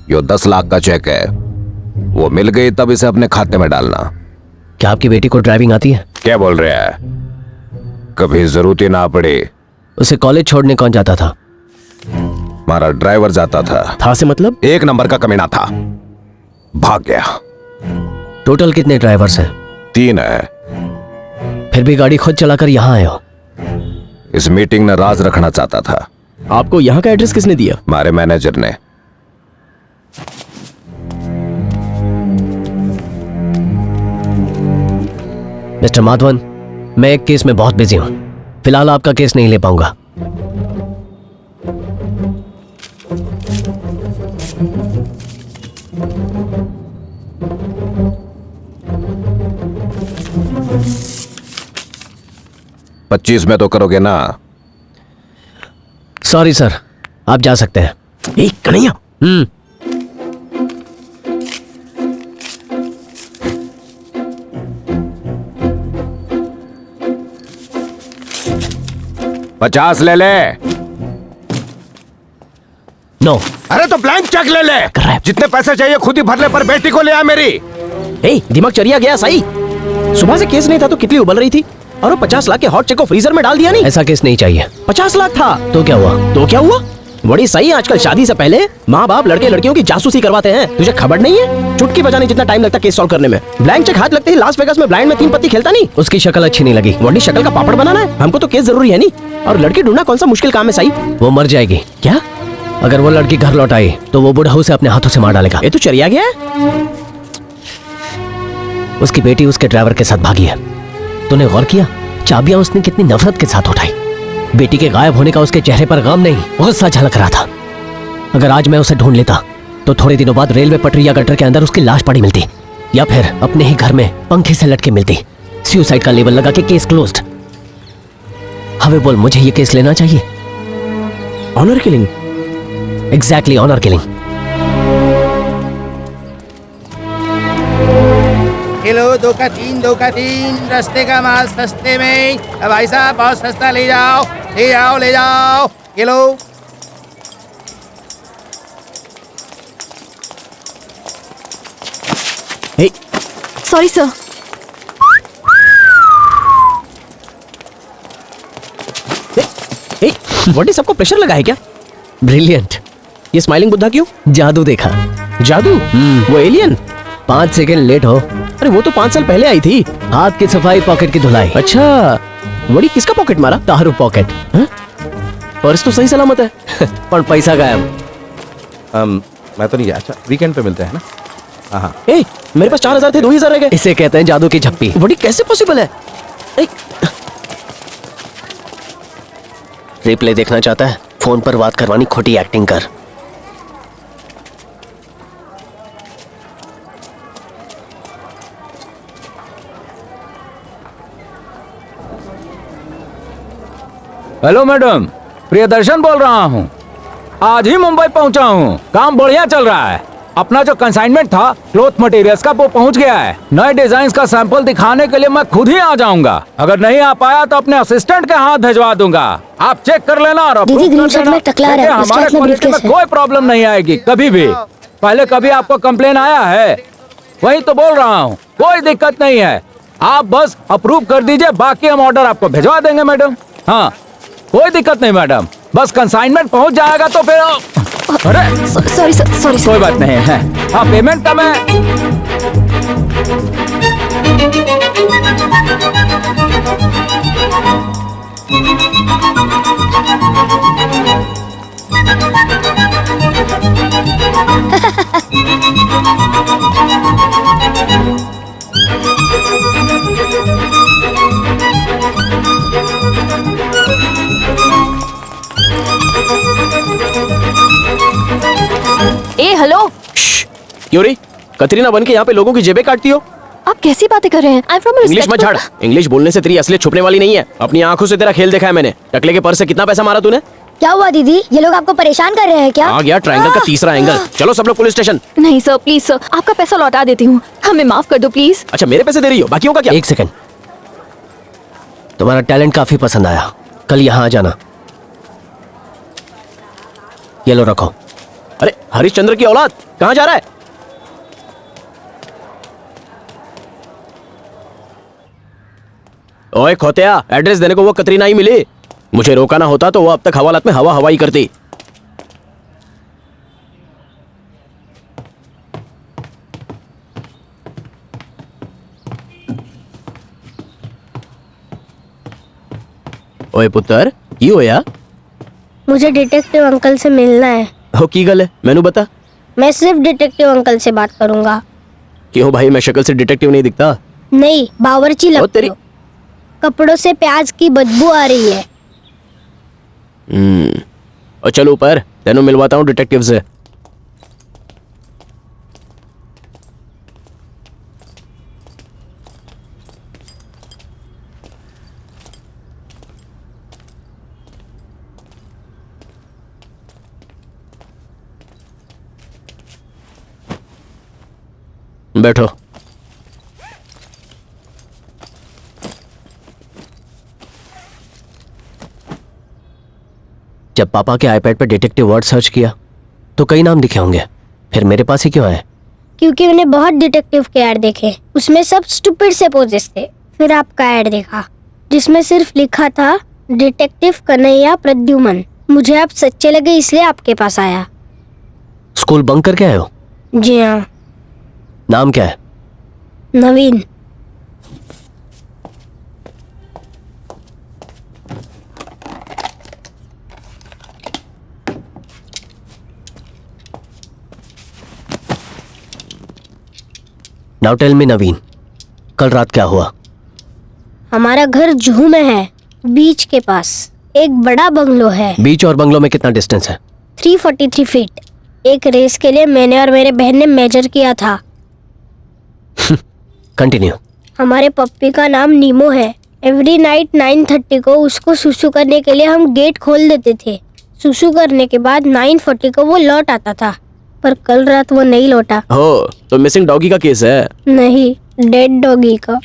यो 10 लाख का चेक है, वो मिल गई तब इसे अपने खाते में डालना। क्या आपकी बेटी को ड्राइविंग आती है? क्या बोल रहे हैं? कभी जरूरत ही ना पड़ी। उसे कॉलेज छोड़ने कौन जाता था? हमारा ड्राइवर जाता था से मतलब? 1 नंबर का कमीना था, भाग गया। टोटल कितने ड्राइवर्स हैं? 3 है। फिर भी गाड़ी खुद चलाकर यहाँ आए हो। इस मीटिंग में राज रखना चाहता था। आपको यहाँ का एड्रेस किसने दिया? हमारे मैनेजर ने। मिस्टर माधवन, मैं एक केस में बहुत बिजी हूँ, फिलहाल आपका केस नहीं ले पाऊंगा। $25 में तो करोगे ना? सॉरी सर, आप जा सकते हैं। कन्हैया। 50 ले ले। नो। अरे तो ब्लैंक चेक ले ले। जितने पैसे चाहिए खुद ही भर ले, पर बेटी को ले आ मेरी। दिमाग चरिया गया सही। सुबह से केस नहीं था तो कितनी उबल रही थी, और वो 50 लाख के हॉट चेक को फ्रीजर में डाल दिया। नहीं, ऐसा केस नहीं चाहिए। 50 लाख था तो क्या हुआ? बड़ी सही। आजकल शादी से पहले माँ बाप लड़के लड़कियों की जासूसी करवाते हैं। तुझे खबर नहीं है? चुटकी बजाने जितना टाइम लगता केस सॉल्व करने में। ब्लैंक चेक हाथ लगते ही लास वेगास में ब्लाइंड में 3 पत्ती खेलता नहीं। उसकी शक्ल अच्छी नहीं लगी। वही शक्ल का पापड़ बनाना है। हमको तो केस जरूरी है नहीं। और लड़की ढूंढना कौन सा मुश्किल काम है सही? वो मर जाएगी। क्या? अगर वो लड़की घर लौट आई तो वो बुढ़ा उसे अपने हाथों से मार डालेगा। ये तो चरिया गया है। उसकी बेटी उसके ड्राइवर के साथ भागी है। तूने गौर किया चाबियां उसने कितनी नफरत के साथ उठाई? बेटी के गायब होने का उसके चेहरे पर गम नहीं, गुस्सा झलक रहा था। अगर आज मैं उसे ढूंढ लेता तो थोड़े दिनों बाद रेलवे पटरी या गटर के अंदर उसकी लाश पड़ी मिलती, या फिर अपने ही घर में पंखे से लटके मिलती। सुसाइड का लेबल लगा के केस क्लोज्ड। हमें बोल, मुझे ये केस लेना चाहिए? Honour killing. Exactly, honour killing. Kilo 2 का 3 रास्ते का माल सस्ते में। अब भाई साहब बहुत सस्ता ले जाओ। Kilo. Sorry sir. What is, सबको प्रेशर लगा है क्या? ब्रिलियंट। ये स्माइलिंग बुद्धा क्यों? जादू देखा। जादू? वो एलियन। 5 सेकंड लेट हो। अरे वो तो 5 साल पहले आई थी। हाथ की सफाई, पॉकेट की धुलाई। अच्छा, बड़ी किसका पॉकेट मारा? तारू पॉकेट। पर्स तो सही सलामत है पर पैसा गायब। मैं तो नहीं गया। अच्छा, वीकेंड पे मिलते हैं ना? हाँ। मेरे पास 4000 थे, 2000 रह गए। इसे कहते हैं जादू की झप्पी। बड़ी कैसे पॉसिबल है? रिप्ले देखना चाहता है? फोन पर बात करवानी खोटी एक्टिंग कर। हेलो मैडम, प्रियदर्शन बोल रहा हूँ। आज ही मुंबई पहुँचा हूँ। काम बढ़िया चल रहा है। अपना जो कंसाइनमेंट था क्लॉथ मटेरियल्स का वो पहुंच गया है। नए डिजाइन का सैंपल दिखाने के लिए मैं खुद ही आ जाऊंगा। अगर नहीं आ पाया तो अपने असिस्टेंट के हाथ भिजवा दूंगा। आप चेक कर लेना और अप्रूव कर लेना। हमारे क्वालिटी में कोई प्रॉब्लम नहीं आएगी कभी भी। पहले कभी आपको कंप्लेन आया है? वही तो बोल रहा हूँ, कोई दिक्कत नहीं है। आप बस अप्रूव कर दीजिए, बाकी हम ऑर्डर आपको भिजवा देंगे मैडम। हाँ, कोई दिक्कत नहीं मैडम, बस कंसाइनमेंट पहुंच जाएगा तो फिर। अरे सॉरी सॉरी। कोई बात नहीं है। हाँ, पेमेंट का मैं हेलो। क्यों रे? कतरीना बन के यहाँ पे लोगों की जेबें काटती हो? आप कैसी बातें कर रहे हैं? I'm from a इंग्लिश मत झाड़। इंग्लिश बोलने से तेरी असलियत छुपने वाली नहीं है। अपनी आंखों से तेरा खेल देखा है मैंने। टकले के पर्स से कितना पैसा मारा तूने? क्या हुआ दीदी, ये लोग आपको परेशान कर रहे हैं क्या? आ गया ट्रायंगल का तीसरा एंगल। चलो सब लोग पुलिस स्टेशन। नहीं सर, प्लीज सर, आपका पैसा लौटा देती हूँ, हमें माफ कर दो प्लीज। अच्छा, मेरे पैसे दे रही हो, बाकियों का क्या? 1 सेकंड, तुम्हारा टैलेंट काफी पसंद आया, कल यहाँ आ जाना। ये लो रखो। अरे हरिश्चंद्र की औलाद, कहाँ जा रहा है? ओए खोतिया, एड्रेस देने को वो कतरीना ही मिली। मुझे रोका ना होता तो वो अब तक हवालात में हवा हवाई करती। ओए पुत्र, की होया? मुझे डिटेक्टिव अंकल से मिलना है। हो की गल है, मैनू बता। मैं सिर्फ डिटेक्टिव अंकल से बात करूंगा। क्यों भाई, मैं शक्ल से डिटेक्टिव नहीं दिखता? नहीं, बावर्ची लगते तेरी- हो। कपड़ों से प्याज की बदबू आ रही है। और चल ऊपर, तेनों मिलवाता हूँ डिटेक्टिव से। बैठो। जब पापा के आईपैड पे डिटेक्टिव वर्ड सर्च किया तो कई नाम दिखे होंगे, फिर मेरे पास ही क्यों आए? क्योंकि मैंने बहुत डिटेक्टिव के ऐड देखे, उसमें सब स्टूपिड से पोजेस थे। फिर आपका ऐड देखा जिसमें सिर्फ लिखा था डिटेक्टिव कन्हैया प्रद्युमन। मुझे आप सच्चे लगे इसलिए आपके पास आया। स्कूल बंक करके आए हो? जी हाँ। नाम क्या है? नवीन। नाउ टेल मी नवीन, कल रात क्या हुआ? हमारा घर जूहू में है, बीच के पास। एक बड़ा बंगलो है। बीच और बंगलो में कितना डिस्टेंस है? 343 फीट। एक रेस के लिए मैंने और मेरे बहन ने मेजर किया था। कंटिन्यू। हमारे पप्पी का नाम नीमो है। एवरी नाइट 9:30 को उसको सुसु करने के लिए हम गेट खोल देते थे। सुसु करने के बाद 9:40 को वो लौट आता था, पर कल रात वो नहीं लौटा। हो, तो मिसिंग डॉगी का केस है? नहीं, डेड डॉगी का।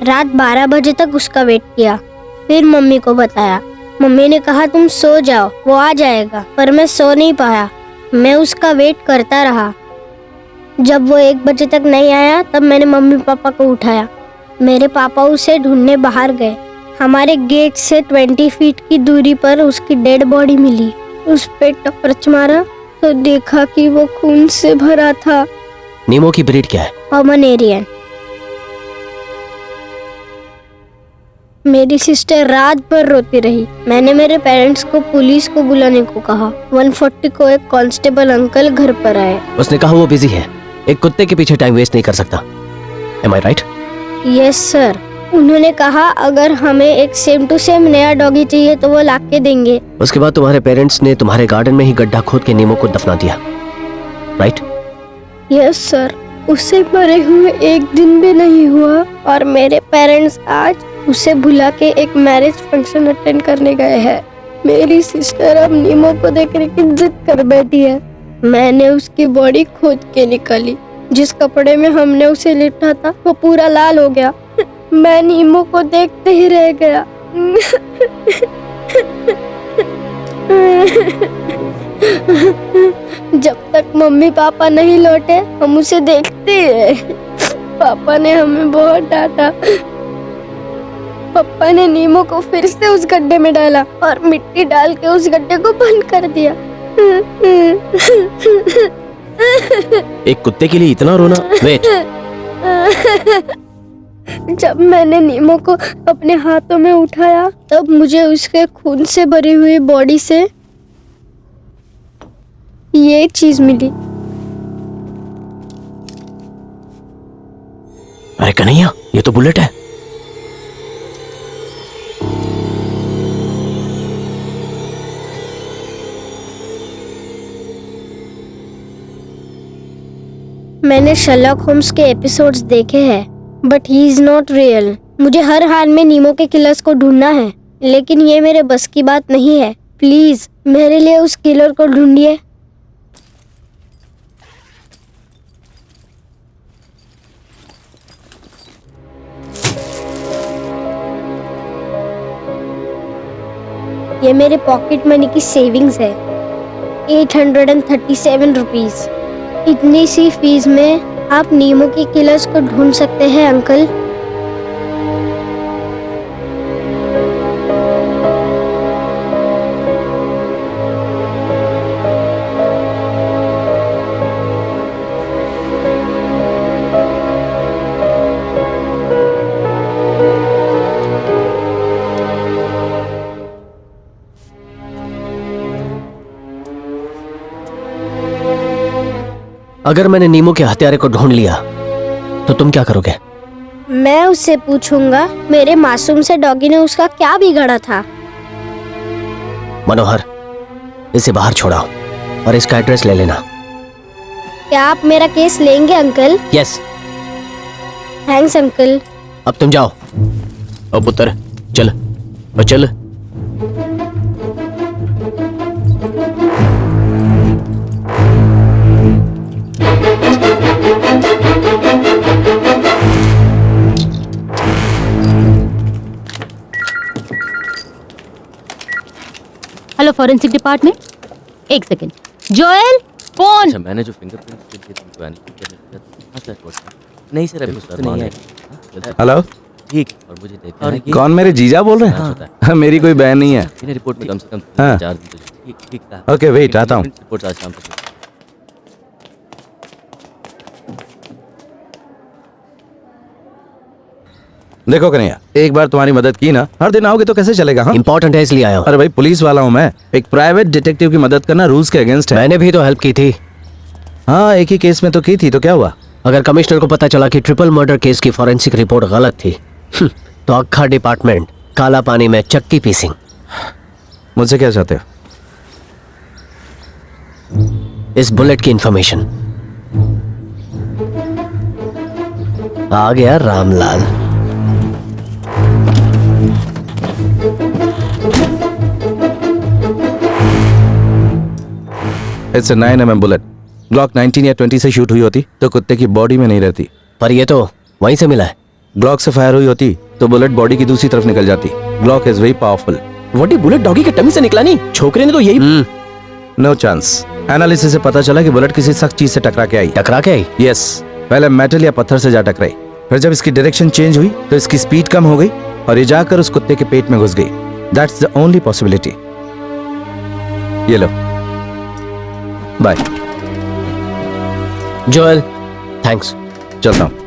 रात 12 बजे तक उसका वेट किया, फिर मम्मी को बताया। मम्मी ने कहा तुम सो जाओ, वो आ जाएगा, पर मैं सो नहीं पाया। मैं उसका वेट करता रहा। जब वो 1 बजे तक नहीं आया तब मैंने मम्मी पापा को उठाया। मेरे पापा उसे ढूंढने बाहर गए। हमारे गेट से 20 फीट की दूरी पर उसकी डेड बॉडी मिली। उस पे टॉर्च मारा तो देखा कि वो खून से भरा था। नीमो की ब्रीड क्या है? पोमेरेनियन। मेरी सिस्टर रात भर रोती रही। मैंने मेरे पेरेंट्स को पुलिस को बुलाने को कहा। 140 को एक कांस्टेबल अंकल घर पर आए। उसने कहा वो बिजी है, एक कुत्ते के पीछे टाइम वेस्ट नहीं कर सकता। Am I right? Yes sir. उन्होंने कहा अगर हमें एक सेम टू सेम नया डॉगी चाहिए तो वो ला के देंगे। उसके बाद तुम्हारे पेरेंट्स ने तुम्हारे गार्डन में ही गड्ढा खोद के नीमो को दफना दिया, राइट? Yes sir. उसे मरे हुए 1 दिन भी नहीं हुआ और मेरे पेरेंट्स आज उसे बुला के एक मैरिज फंक्शन अटेंड करने गए हैं। मेरी सिस्टर अब नीमो को देखने की जिद कर बैठी है। मैंने उसकी बॉडी खोद के निकाली। जिस कपड़े में हमने उसे लिटा था वो पूरा लाल हो गया। मैं नीमो को देखते ही रह गया। जब तक मम्मी पापा नहीं लौटे हम उसे देखते ही रहे। पापा ने हमें बहुत डांटा। पापा ने नीमो को फिर से उस गड्ढे में डाला और मिट्टी डाल के उस गड्ढे को बंद कर दिया। एक कुत्ते के लिए इतना रोना? वेट, जब मैंने नीमो को अपने हाथों में उठाया तब मुझे उसके खून से भरी हुई बॉडी से ये चीज मिली। अरे कन्हैया, ये तो बुलेट है। मैंने शर्लॉक होम्स के एपिसोड्स देखे हैं, but he is not real. मुझे हर हाल में नीमो के किलर्स को ढूंढना है, लेकिन ये मेरे बस की बात नहीं है। प्लीज मेरे लिए उस किलर को ढूंढिए। ये मेरे पॉकेट मनी की सेविंग्स है। 837 रुपीस। इतनी सी फीस में आप नीमो के किलर्स को ढूंढ सकते हैं अंकल। अगर मैंने नीमो के हत्यारे को ढूंढ लिया तो तुम क्या करोगे? मैं उससे पूछूंगा मेरे मासूम से डॉगी ने उसका क्या बिगाड़ा था। मनोहर, इसे बाहर छोड़ाओ और इसका एड्रेस ले लेना। क्या आप मेरा केस लेंगे अंकल? यस। Thanks uncle. अब तुम जाओ। ओ पुत्र, चल चल। हेलो फॉरेंसिक डिपार्टमेंट, एक सेकेंड। Joel, phone. अच्छा, मैंने जो फिंगरप्रिंट नहीं सर, अभी सर नहीं है। हेलो, ठीक। और मुझे देखना है कि कौन मेरे जीजा बोल रहे हैं? मेरी कोई बहन नहीं है। इन्हें रिपोर्ट में कम से कम हाँ। 4 दिन तो ठीक ठीक था। ओके वेट, आता हूँ। रिपोर्ट आज शाम तक। देखो कन्हैया, एक बार तुम्हारी मदद की ना, हर दिन आओगे तो कैसे चलेगा? हाँ, इंपॉर्टेंट है इसलिए आया हूँ। अरे भाई, पुलिस वाला हूँ मैं। एक प्राइवेट डिटेक्टिव की मदद करना रूल्स के अगेंस्ट है। मैंने भी तो हेल्प की थी। हाँ, एक ही केस में तो की थी, तो क्या हुआ? अगर कमिश्नर को पता चला कि ट्रिपल मर्डर केस की फॉरेंसिक रिपोर्ट गलत थी तो अक्खा डिपार्टमेंट काला पानी में चक्की पीसिंग। मुझसे क्या चाहते हो? इस बुलेट की इंफॉर्मेशन। आ गया Ramlal. It's a 9mm bullet. Glock 19 या 20 से शूट हुई होती तो कुत्ते की बॉडी में नहीं रहती, पर ये तो वहीं से मिला है। ग्लॉक से फायर हुई होती तो बुलेट बॉडी की दूसरी तरफ निकल जाती। Glock is very powerful. वही बुलेट डॉगी के टमी से निकला नहीं, छोकरे ने तो यही नो चांस। एनालिसिस से पता चला कि बुलेट किसी सख्त चीज से टकरा के आई। टकरा के आई? यस, पहले मेटल या पत्थर से जा टकराई, फिर जब इसकी डायरेक्शन चेंज हुई तो इसकी स्पीड कम हो गई और ये जाकर उस कुत्ते के पेट में घुस गई। That's the only possibility. ये लो, बाय। Joel, thanks. चलता हूँ।